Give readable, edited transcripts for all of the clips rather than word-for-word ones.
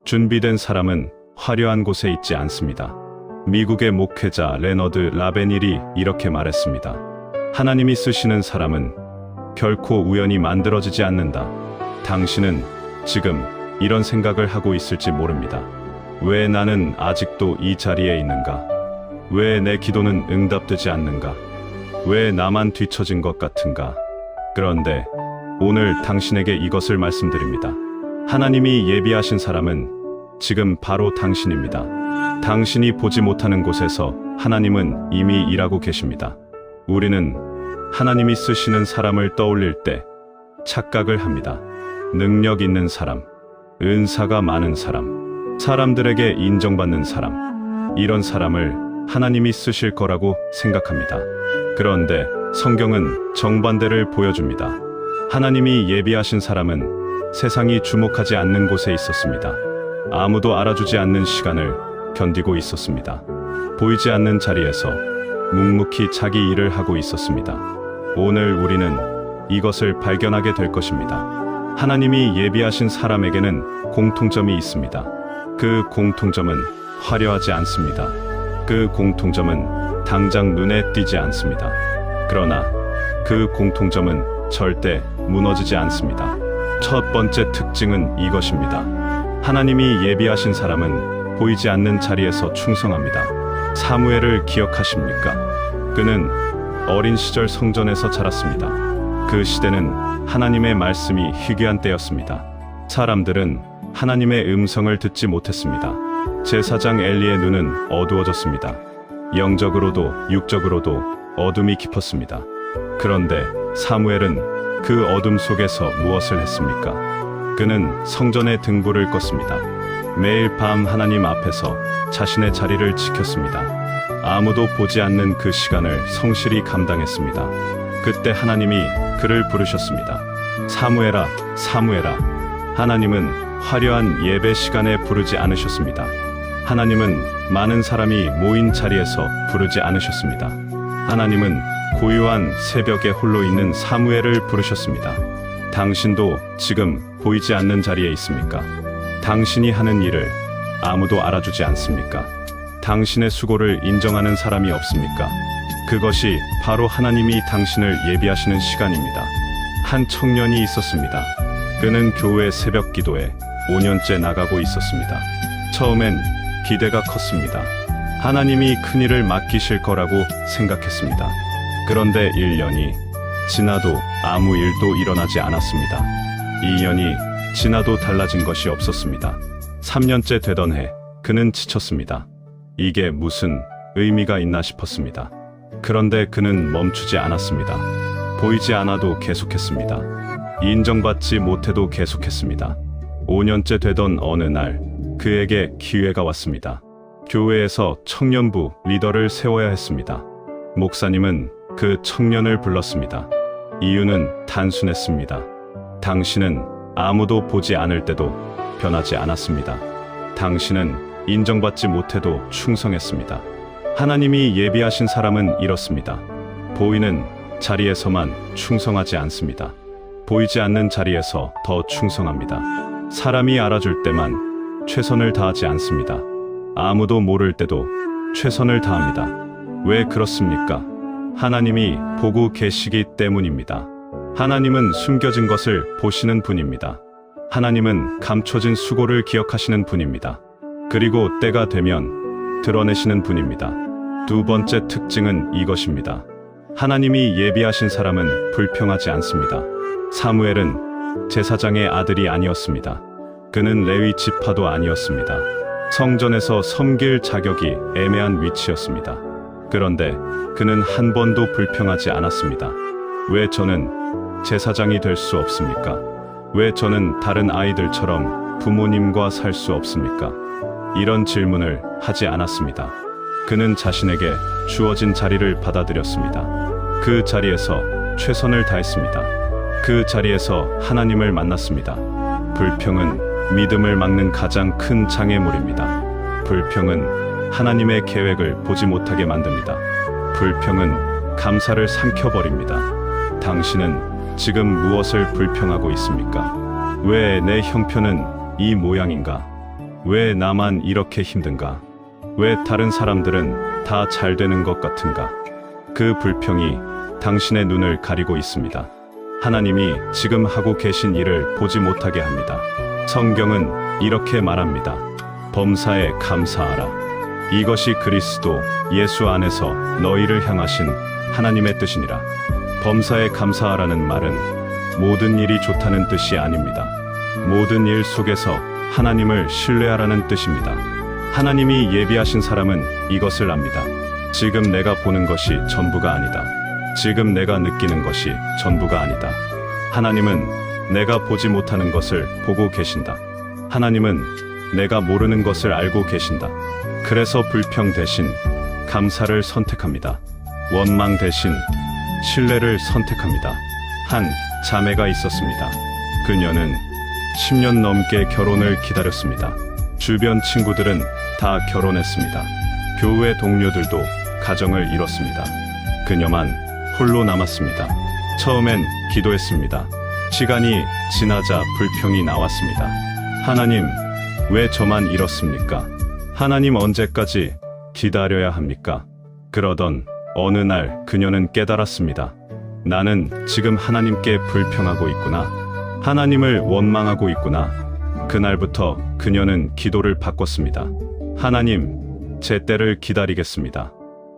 준비된 사람은 화려한 곳에 있지 않습니다. 미국의 목회자 레너드 라베닐이 이렇게 말했습니다. 하나님이 쓰시는 사람은 결코 우연히 만들어지지 않는다. 당신은 지금 이런 생각을 하고 있을지 모릅니다. 왜 나는 아직도 이 자리에 있는가? 왜 내 기도는 응답되지 않는가? 왜 나만 뒤처진 것 같은가? 그런데 오늘 당신에게 이것을 말씀드립니다. 하나님이 예비하신 사람은 지금 바로 당신입니다. 당신이 보지 못하는 곳에서 하나님은 이미 일하고 계십니다. 우리는 하나님이 쓰시는 사람을 떠올릴 때 착각을 합니다. 능력 있는 사람, 은사가 많은 사람, 사람들에게 인정받는 사람, 이런 사람을 하나님이 쓰실 거라고 생각합니다. 그런데 성경은 정반대를 보여줍니다. 하나님이 예비하신 사람은 세상이 주목하지 않는 곳에 있었습니다. 아무도 알아주지 않는 시간을 견디고 있었습니다. 보이지 않는 자리에서 묵묵히 자기 일을 하고 있었습니다. 오늘 우리는 이것을 발견하게 될 것입니다. 하나님이 예비하신 사람에게는 공통점이 있습니다. 그 공통점은 화려하지 않습니다. 그 공통점은 당장 눈에 띄지 않습니다. 그러나 그 공통점은 절대 무너지지 않습니다. 첫 번째 특징은 이것입니다. 하나님이 예비하신 사람은 보이지 않는 자리에서 충성합니다. 사무엘을 기억하십니까? 그는 어린 시절 성전에서 자랐습니다. 그 시대는 하나님의 말씀이 희귀한 때였습니다. 사람들은 하나님의 음성을 듣지 못했습니다. 제사장 엘리의 눈은 어두워졌습니다. 영적으로도 육적으로도 어둠이 깊었습니다. 그런데 사무엘은 그 어둠 속에서 무엇을 했습니까? 그는 성전의 등불을 껐습니다. 매일 밤 하나님 앞에서 자신의 자리를 지켰습니다. 아무도 보지 않는 그 시간을 성실히 감당했습니다. 그때 하나님이 그를 부르셨습니다. 사무엘아, 사무엘아. 하나님은 화려한 예배 시간에 부르지 않으셨습니다. 하나님은 많은 사람이 모인 자리에서 부르지 않으셨습니다. 하나님은 고요한 새벽에 홀로 있는 사무엘을 부르셨습니다. 당신도 지금 보이지 않는 자리에 있습니까? 당신이 하는 일을 아무도 알아주지 않습니까? 당신의 수고를 인정하는 사람이 없습니까? 그것이 바로 하나님이 당신을 예비하시는 시간입니다. 한 청년이 있었습니다. 그는 교회 새벽 기도에 5년째 나가고 있었습니다. 처음엔 기대가 컸습니다. 하나님이 큰일을 맡기실 거라고 생각했습니다. 그런데 1년이 지나도 아무 일도 일어나지 않았습니다. 2년이 지나도 달라진 것이 없었습니다. 3년째 되던 해 그는 지쳤습니다. 이게 무슨 의미가 있나 싶었습니다. 그런데 그는 멈추지 않았습니다. 보이지 않아도 계속했습니다. 인정받지 못해도 계속했습니다. 5년째 되던 어느 날 그에게 기회가 왔습니다. 교회에서 청년부 리더를 세워야 했습니다. 목사님은 그 청년을 불렀습니다. 이유는 단순했습니다. 당신은 아무도 보지 않을 때도 변하지 않았습니다. 당신은 인정받지 못해도 충성했습니다. 하나님이 예비하신 사람은 이렇습니다. 보이는 자리에서만 충성하지 않습니다. 보이지 않는 자리에서 더 충성합니다. 사람이 알아줄 때만 최선을 다하지 않습니다. 아무도 모를 때도 최선을 다합니다. 왜 그렇습니까? 하나님이 보고 계시기 때문입니다. 하나님은 숨겨진 것을 보시는 분입니다. 하나님은 감춰진 수고를 기억하시는 분입니다. 그리고 때가 되면 드러내시는 분입니다. 두 번째 특징은 이것입니다. 하나님이 예비하신 사람은 불평하지 않습니다. 사무엘은 제사장의 아들이 아니었습니다. 그는 레위 지파도 아니었습니다. 성전에서 섬길 자격이 애매한 위치였습니다. 그런데 그는 한 번도 불평하지 않았습니다. 왜 저는 제사장이 될 수 없습니까? 왜 저는 다른 아이들처럼 부모님과 살 수 없습니까? 이런 질문을 하지 않았습니다. 그는 자신에게 주어진 자리를 받아들였습니다. 그 자리에서 최선을 다했습니다. 그 자리에서 하나님을 만났습니다. 불평은 믿음을 막는 가장 큰 장애물입니다. 불평은 하나님의 계획을 보지 못하게 만듭니다. 불평은 감사를 삼켜버립니다. 당신은 지금 무엇을 불평하고 있습니까? 왜 내 형편은 이 모양인가? 왜 나만 이렇게 힘든가? 왜 다른 사람들은 다 잘 되는 것 같은가? 그 불평이 당신의 눈을 가리고 있습니다. 하나님이 지금 하고 계신 일을 보지 못하게 합니다. 성경은 이렇게 말합니다. 범사에 감사하라. 이것이 그리스도 예수 안에서 너희를 향하신 하나님의 뜻이니라. 범사에 감사하라는 말은 모든 일이 좋다는 뜻이 아닙니다. 모든 일 속에서 하나님을 신뢰하라는 뜻입니다. 하나님이 예비하신 사람은 이것을 압니다. 지금 내가 보는 것이 전부가 아니다. 지금 내가 느끼는 것이 전부가 아니다. 하나님은 내가 보지 못하는 것을 보고 계신다. 하나님은 내가 모르는 것을 알고 계신다. 그래서 불평 대신 감사를 선택합니다. 원망 대신 신뢰를 선택합니다. 한 자매가 있었습니다. 그녀는 10년 넘게 결혼을 기다렸습니다. 주변 친구들은 다 결혼했습니다. 교회 동료들도 가정을 이뤘습니다. 그녀만 홀로 남았습니다. 처음엔 기도했습니다. 시간이 지나자 불평이 나왔습니다. 하나님, 왜 저만 이렇습니까? 하나님 언제까지 기다려야 합니까? 그러던 어느 날 그녀는 깨달았습니다. 나는 지금 하나님께 불평하고 있구나. 하나님을 원망하고 있구나. 그날부터 그녀는 기도를 바꿨습니다. 하나님, 제 때를 기다리겠습니다.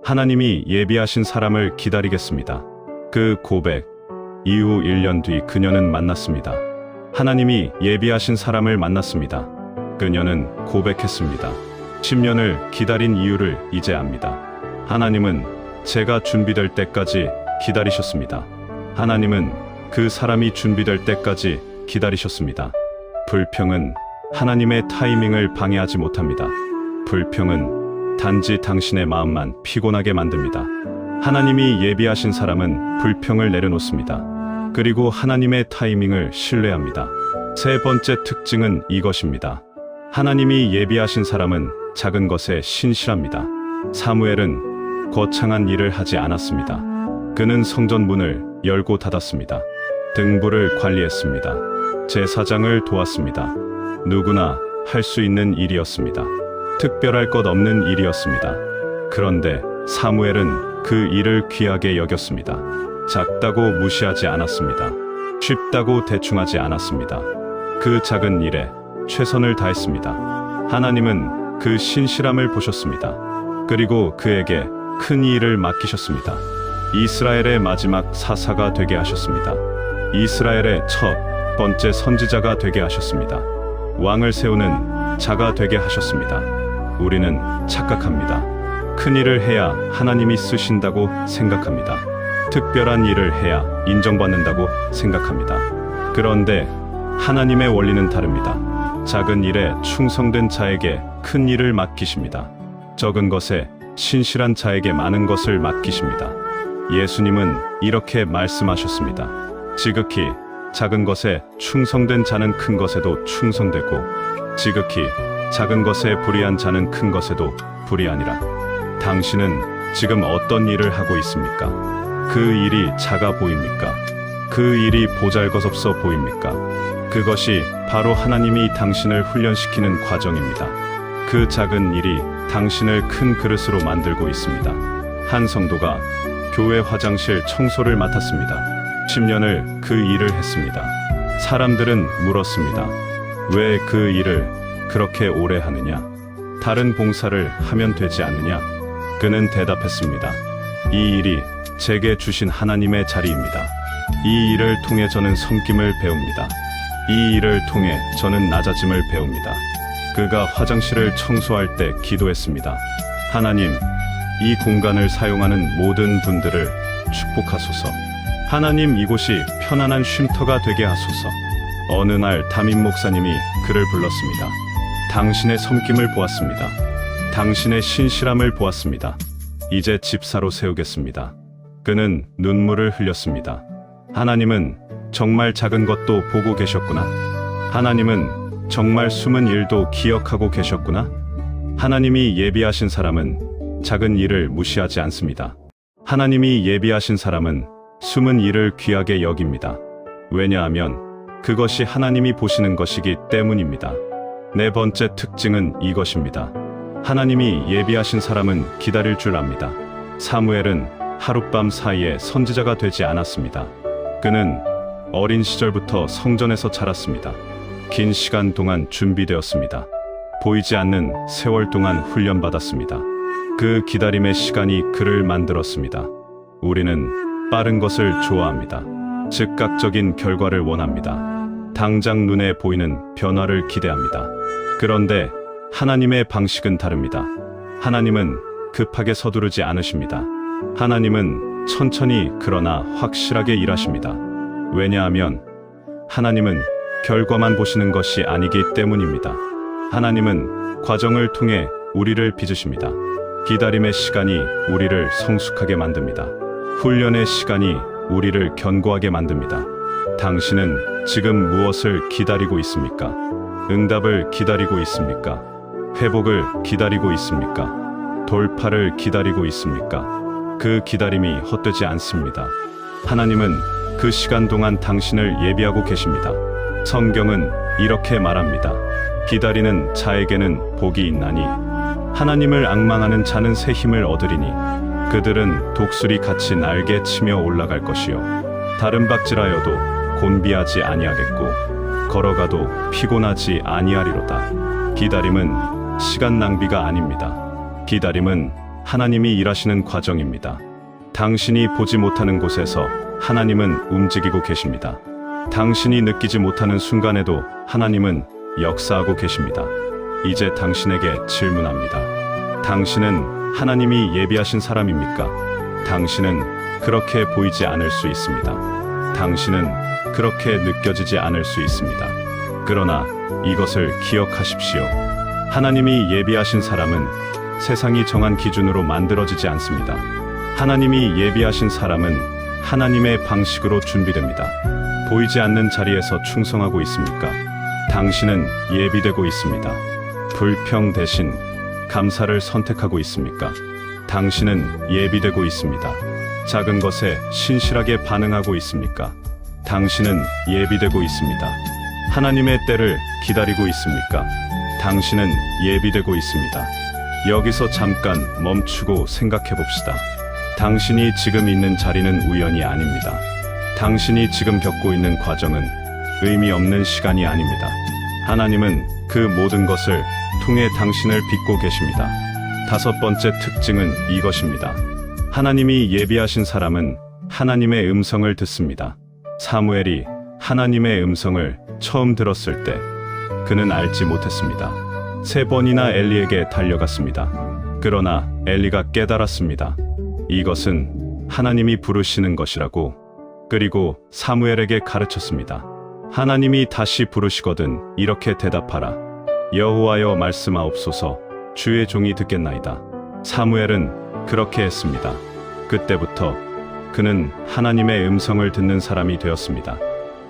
하나님이 예비하신 사람을 기다리겠습니다. 그 고백 이후 1년 뒤 그녀는 만났습니다. 하나님이 예비하신 사람을 만났습니다. 그녀는 고백했습니다. 10년을 기다린 이유를 이제 압니다. 하나님은 제가 준비될 때까지 기다리셨습니다. 하나님은 그 사람이 준비될 때까지 기다리셨습니다. 불평은 하나님의 타이밍을 방해하지 못합니다. 불평은 단지 당신의 마음만 피곤하게 만듭니다. 하나님이 예비하신 사람은 불평을 내려놓습니다. 그리고 하나님의 타이밍을 신뢰합니다. 세 번째 특징은 이것입니다. 하나님이 예비하신 사람은 작은 것에 신실합니다. 사무엘은 거창한 일을 하지 않았습니다. 그는 성전 문을 열고 닫았습니다. 등불을 관리했습니다. 제사장을 도왔습니다. 누구나 할 수 있는 일이었습니다. 특별할 것 없는 일이었습니다. 그런데 사무엘은 그 일을 귀하게 여겼습니다. 작다고 무시하지 않았습니다. 쉽다고 대충하지 않았습니다. 그 작은 일에 최선을 다했습니다. 하나님은 그 신실함을 보셨습니다. 그리고 그에게 큰 일을 맡기셨습니다. 이스라엘의 마지막 사사가 되게 하셨습니다. 이스라엘의 첫 번째 선지자가 되게 하셨습니다. 왕을 세우는 자가 되게 하셨습니다. 우리는 착각합니다. 큰 일을 해야 하나님이 쓰신다고 생각합니다. 특별한 일을 해야 인정받는다고 생각합니다. 그런데 하나님의 원리는 다릅니다. 작은 일에 충성된 자에게 큰 일을 맡기십니다. 적은 것에 신실한 자에게 많은 것을 맡기십니다. 예수님은 이렇게 말씀하셨습니다. 지극히 작은 것에 충성된 자는 큰 것에도 충성되고 지극히 작은 것에 불의한 자는 큰 것에도 불의하니라. 당신은 지금 어떤 일을 하고 있습니까? 그 일이 작아 보입니까? 그 일이 보잘것없어 보입니까? 그것이 바로 하나님이 당신을 훈련시키는 과정입니다. 그 작은 일이 당신을 큰 그릇으로 만들고 있습니다. 한 성도가 교회 화장실 청소를 맡았습니다. 10년을 그 일을 했습니다. 사람들은 물었습니다. 왜 그 일을 그렇게 오래 하느냐? 다른 봉사를 하면 되지 않느냐? 그는 대답했습니다. 이 일이 제게 주신 하나님의 자리입니다. 이 일을 통해 저는 섬김을 배웁니다. 이 일을 통해 저는 낮아짐을 배웁니다. 그가 화장실을 청소할 때 기도했습니다. 하나님, 이 공간을 사용하는 모든 분들을 축복하소서. 하나님, 이곳이 편안한 쉼터가 되게 하소서. 어느 날 담임 목사님이 그를 불렀습니다. 당신의 섬김을 보았습니다. 당신의 신실함을 보았습니다. 이제 집사로 세우겠습니다. 그는 눈물을 흘렸습니다. 하나님은 정말 작은 것도 보고 계셨구나. 하나님은 정말 숨은 일도 기억하고 계셨구나. 하나님이 예비하신 사람은 작은 일을 무시하지 않습니다. 하나님이 예비하신 사람은 숨은 일을 귀하게 여깁니다. 왜냐하면 그것이 하나님이 보시는 것이기 때문입니다. 네 번째 특징은 이것입니다. 하나님이 예비하신 사람은 기다릴 줄 압니다. 사무엘은 하룻밤 사이에 선지자가 되지 않았습니다. 그는 어린 시절부터 성전에서 자랐습니다. 긴 시간 동안 준비되었습니다. 보이지 않는 세월 동안 훈련받았습니다. 그 기다림의 시간이 그를 만들었습니다. 우리는 빠른 것을 좋아합니다. 즉각적인 결과를 원합니다. 당장 눈에 보이는 변화를 기대합니다. 그런데 하나님의 방식은 다릅니다. 하나님은 급하게 서두르지 않으십니다. 하나님은 천천히 그러나 확실하게 일하십니다. 왜냐하면 하나님은 결과만 보시는 것이 아니기 때문입니다. 하나님은 과정을 통해 우리를 빚으십니다. 기다림의 시간이 우리를 성숙하게 만듭니다. 훈련의 시간이 우리를 견고하게 만듭니다. 당신은 지금 무엇을 기다리고 있습니까? 응답을 기다리고 있습니까? 회복을 기다리고 있습니까? 돌파를 기다리고 있습니까? 그 기다림이 헛되지 않습니다. 하나님은 그 시간 동안 당신을 예비하고 계십니다. 성경은 이렇게 말합니다. 기다리는 자에게는 복이 있나니 하나님을 앙망하는 자는 새 힘을 얻으리니 그들은 독수리 같이 날개 치며 올라갈 것이요 다른 박질하여도 곤비하지 아니하겠고 걸어가도 피곤하지 아니하리로다. 기다림은 시간 낭비가 아닙니다. 기다림은 하나님이 일하시는 과정입니다. 당신이 보지 못하는 곳에서 하나님은 움직이고 계십니다. 당신이 느끼지 못하는 순간에도 하나님은 역사하고 계십니다. 이제 당신에게 질문합니다. 당신은 하나님이 예비하신 사람입니까? 당신은 그렇게 보이지 않을 수 있습니다. 당신은 그렇게 느껴지지 않을 수 있습니다. 그러나 이것을 기억하십시오. 하나님이 예비하신 사람은 세상이 정한 기준으로 만들어지지 않습니다. 하나님이 예비하신 사람은 하나님의 방식으로 준비됩니다. 보이지 않는 자리에서 충성하고 있습니까? 당신은 예비되고 있습니다. 불평 대신 감사를 선택하고 있습니까? 당신은 예비되고 있습니다. 작은 것에 신실하게 반응하고 있습니까? 당신은 예비되고 있습니다. 하나님의 때를 기다리고 있습니까? 당신은 예비되고 있습니다. 여기서 잠깐 멈추고 생각해 봅시다. 당신이 지금 있는 자리는 우연이 아닙니다. 당신이 지금 겪고 있는 과정은 의미 없는 시간이 아닙니다. 하나님은 그 모든 것을 통해 당신을 빚고 계십니다. 다섯 번째 특징은 이것입니다. 하나님이 예비하신 사람은 하나님의 음성을 듣습니다. 사무엘이 하나님의 음성을 처음 들었을 때 그는 알지 못했습니다. 3번이나 엘리에게 달려갔습니다. 그러나 엘리가 깨달았습니다. 이것은 하나님이 부르시는 것이라고. 그리고 사무엘에게 가르쳤습니다. 하나님이 다시 부르시거든 이렇게 대답하라. 여호와여 말씀하옵소서. 주의 종이 듣겠나이다. 사무엘은 그렇게 했습니다. 그때부터 그는 하나님의 음성을 듣는 사람이 되었습니다.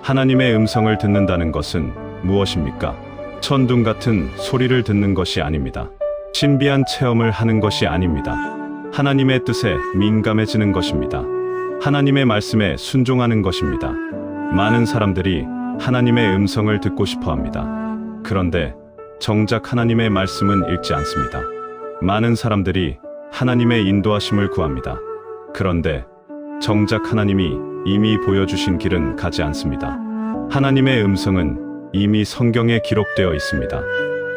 하나님의 음성을 듣는다는 것은 무엇입니까? 천둥 같은 소리를 듣는 것이 아닙니다. 신비한 체험을 하는 것이 아닙니다. 하나님의 뜻에 민감해지는 것입니다. 하나님의 말씀에 순종하는 것입니다. 많은 사람들이 하나님의 음성을 듣고 싶어 합니다. 그런데 정작 하나님의 말씀은 읽지 않습니다. 많은 사람들이 하나님의 인도하심을 구합니다. 그런데 정작 하나님이 이미 보여주신 길은 가지 않습니다. 하나님의 음성은 이미 성경에 기록되어 있습니다.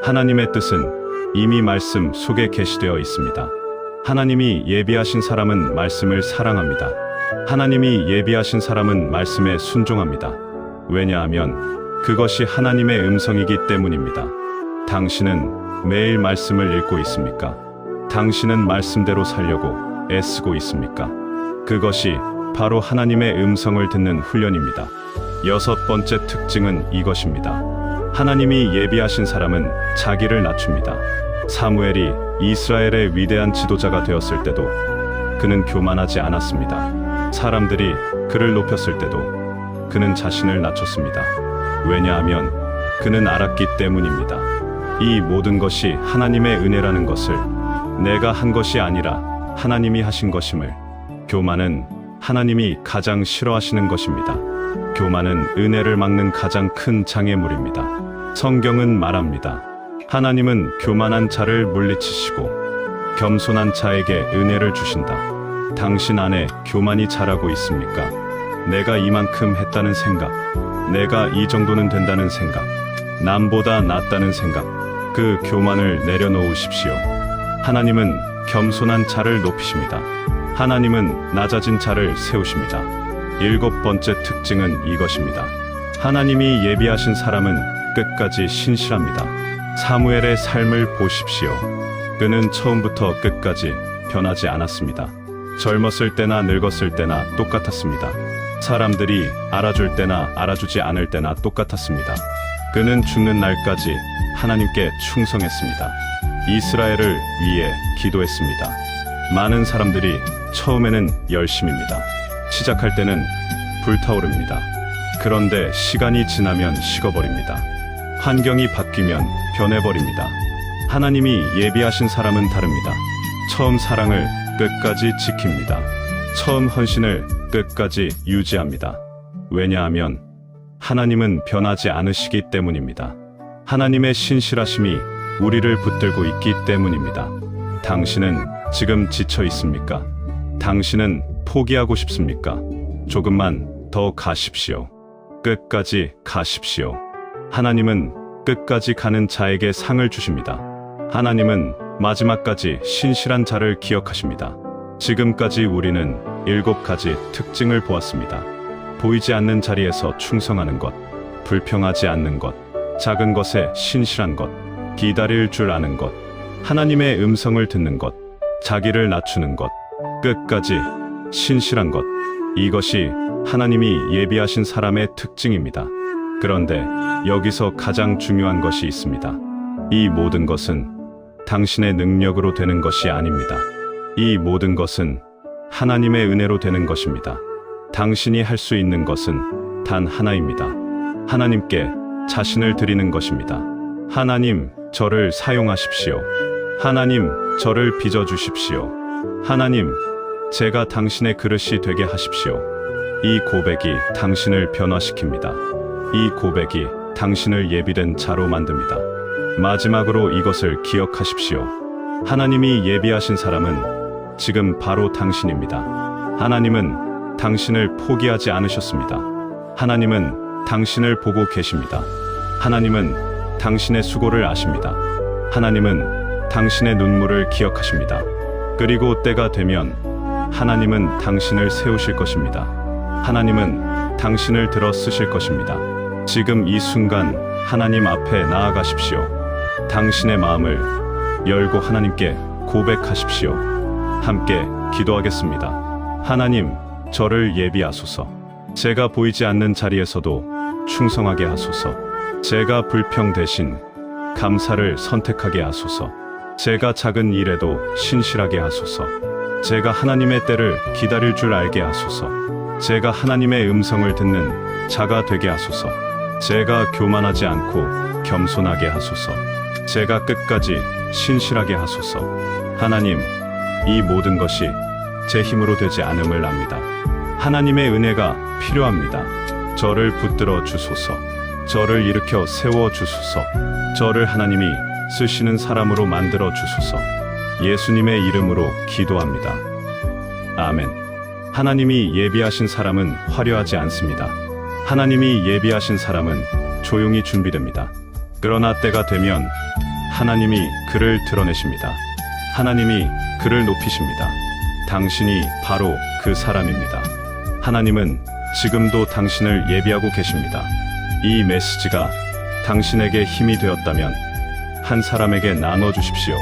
하나님의 뜻은 이미 말씀 속에 게시되어 있습니다. 하나님이 예비하신 사람은 말씀을 사랑합니다. 하나님이 예비하신 사람은 말씀에 순종합니다. 왜냐하면 그것이 하나님의 음성이기 때문입니다. 당신은 매일 말씀을 읽고 있습니까? 당신은 말씀대로 살려고 애쓰고 있습니까? 그것이 바로 하나님의 음성을 듣는 훈련입니다. 여섯 번째 특징은 이것입니다. 하나님이 예비하신 사람은 자기를 낮춥니다. 사무엘이 이스라엘의 위대한 지도자가 되었을 때도 그는 교만하지 않았습니다. 사람들이 그를 높였을 때도 그는 자신을 낮췄습니다. 왜냐하면 그는 알았기 때문입니다. 이 모든 것이 하나님의 은혜라는 것을, 내가 한 것이 아니라 하나님이 하신 것임을. 교만은 하나님이 가장 싫어하시는 것입니다. 교만은 은혜를 막는 가장 큰 장애물입니다. 성경은 말합니다. 하나님은 교만한 자를 물리치시고 겸손한 자에게 은혜를 주신다. 당신 안에 교만이 자라고 있습니까? 내가 이만큼 했다는 생각, 내가 이 정도는 된다는 생각, 남보다 낫다는 생각, 그 교만을 내려놓으십시오. 하나님은 겸손한 자를 높이십니다. 하나님은 낮아진 자를 세우십니다. 7번째 특징은 이것입니다. 하나님이 예비하신 사람은 끝까지 신실합니다. 사무엘의 삶을 보십시오. 그는 처음부터 끝까지 변하지 않았습니다. 젊었을 때나 늙었을 때나 똑같았습니다. 사람들이 알아줄 때나 알아주지 않을 때나 똑같았습니다. 그는 죽는 날까지 하나님께 충성했습니다. 이스라엘을 위해 기도했습니다. 많은 사람들이 처음에는 열심입니다. 시작할 때는 불타오릅니다. 그런데 시간이 지나면 식어버립니다. 환경이 바뀌면 변해버립니다. 하나님이 예비하신 사람은 다릅니다. 처음 사랑을 끝까지 지킵니다. 처음 헌신을 끝까지 유지합니다. 왜냐하면 하나님은 변하지 않으시기 때문입니다. 하나님의 신실하심이 우리를 붙들고 있기 때문입니다. 당신은 지금 지쳐 있습니까? 당신은 포기하고 싶습니까? 조금만 더 가십시오. 끝까지 가십시오. 하나님은 끝까지 가는 자에게 상을 주십니다. 하나님은 마지막까지 신실한 자를 기억하십니다. 지금까지 우리는 7가지 특징을 보았습니다. 보이지 않는 자리에서 충성하는 것, 불평하지 않는 것, 작은 것에 신실한 것, 기다릴 줄 아는 것, 하나님의 음성을 듣는 것, 자기를 낮추는 것, 끝까지 신실한 것. 이것이 하나님이 예비하신 사람의 특징입니다. 그런데 여기서 가장 중요한 것이 있습니다. 이 모든 것은 당신의 능력으로 되는 것이 아닙니다. 이 모든 것은 하나님의 은혜로 되는 것입니다. 당신이 할 수 있는 것은 단 하나입니다. 하나님께 자신을 드리는 것입니다. 하나님, 저를 사용하십시오. 하나님, 저를 빚어주십시오. 하나님, 제가 당신의 그릇이 되게 하십시오. 이 고백이 당신을 변화시킵니다. 이 고백이 당신을 예비된 자로 만듭니다. 마지막으로 이것을 기억하십시오. 하나님이 예비하신 사람은 지금 바로 당신입니다. 하나님은 당신을 포기하지 않으셨습니다. 하나님은 당신을 보고 계십니다. 하나님은 당신의 수고를 아십니다. 하나님은 당신의 눈물을 기억하십니다. 그리고 때가 되면 하나님은 당신을 세우실 것입니다. 하나님은 당신을 들어 쓰실 것입니다. 지금 이 순간 하나님 앞에 나아가십시오. 당신의 마음을 열고 하나님께 고백하십시오. 함께 기도하겠습니다. 하나님, 저를 예비하소서. 제가 보이지 않는 자리에서도 충성하게 하소서. 제가 불평 대신 감사를 선택하게 하소서. 제가 작은 일에도 신실하게 하소서. 제가 하나님의 때를 기다릴 줄 알게 하소서. 제가 하나님의 음성을 듣는 자가 되게 하소서. 제가 교만하지 않고 겸손하게 하소서. 제가 끝까지 신실하게 하소서. 하나님, 이 모든 것이 제 힘으로 되지 않음을 압니다. 하나님의 은혜가 필요합니다. 저를 붙들어 주소서. 저를 일으켜 세워 주소서. 저를 하나님이 쓰시는 사람으로 만들어 주소서. 예수님의 이름으로 기도합니다. 아멘. 하나님이 예비하신 사람은 화려하지 않습니다. 하나님이 예비하신 사람은 조용히 준비됩니다. 그러나 때가 되면 하나님이 그를 드러내십니다. 하나님이 그를 높이십니다. 당신이 바로 그 사람입니다. 하나님은 지금도 당신을 예비하고 계십니다. 이 메시지가 당신에게 힘이 되었다면 한 사람에게 나눠 주십시오.